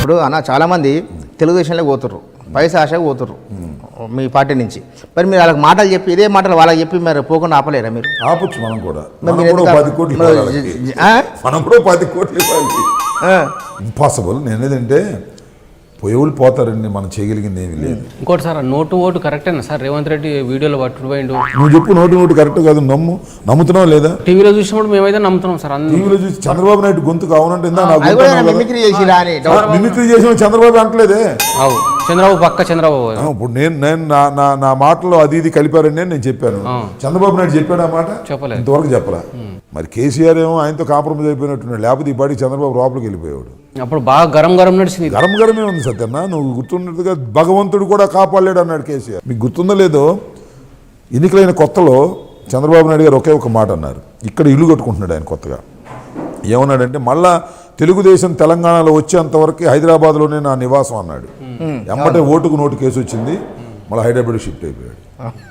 ఇప్పుడు అన్న చాలామంది తెలుగుదేశంలో పోతుర్రు, పైసా ఆశగా పోతుర్రు మీ పార్టీ నుంచి. మరి మీరు వాళ్ళకి మాటలు చెప్పి ఇదే మాటలు వాళ్ళకి చెప్పి మరి పోకుండా ఆపలేరా మీరు? ఆపొచ్చు మనం కూడా. మనం కూడా 10 కోట్లు ఇంపాసిబుల్. నేను ఏదంటే పోయేవాళ్ళు పోతారండి, మనం చేయగలిగింది ఏమీ లేదు. ఇంకోటి సార్, నోటు ఓటు కరెక్టేనా సార్? రేవంత్ రెడ్డి వీడియోలో పట్టుకుపోయిండు. నువ్వు చెప్పు, నోటు కరెక్ట్ కాదు, నమ్ముతున్నావు లేదా? టీవీలో చూసినప్పుడు మేమైతే నమ్ముతున్నాం సార్. టీవీలో చూసి చంద్రబాబు నాయుడు గొంతు కావాలంటే మిమిక్రీ చేసిన చంద్రబాబు అంటలేదే. చంద్రబాబు పక్క చంద్రబాబు. ఇప్పుడు నేను నా మాటలో అది కలిపారని నేను చెప్పాను. చంద్రబాబు నాయుడు చెప్పాడు ఆ మాట? చెప్పలేదు, ఇంతవరకు చెప్పలా. మరి కేసీఆర్ ఏమో ఆయనతో కాంప్రమైజ్ అయిపోయినట్టున్నాడు, లేకపోతే ఈ పాటికి చంద్రబాబు లోపలికి వెళ్ళిపోయాడు. అప్పుడు బాగా గరం నడిచింది. గరమే ఉంది సత్యన్న. నువ్వు గుర్తున్నట్టుగా భగవంతుడు కూడా కాపాడలేడు అన్నాడు కేసీఆర్. మీకు గుర్తుందో లేదో, ఎన్నికలైన కొత్తలో చంద్రబాబు నాయుడు గారు ఒకే ఒక మాట అన్నారు. ఇక్కడ ఇల్లు కట్టుకుంటున్నాడు ఆయన కొత్తగా. ఏమన్నాడంటే, మళ్ళా తెలుగుదేశం తెలంగాణలో వచ్చేంతవరకు హైదరాబాద్లోనే నా నివాసం అన్నాడు. ఎమ్మటే ఓటుకు నోటు కేసు వచ్చింది, మళ్ళీ హైదరాబాద్ షిఫ్ట్ అయిపోయాడు.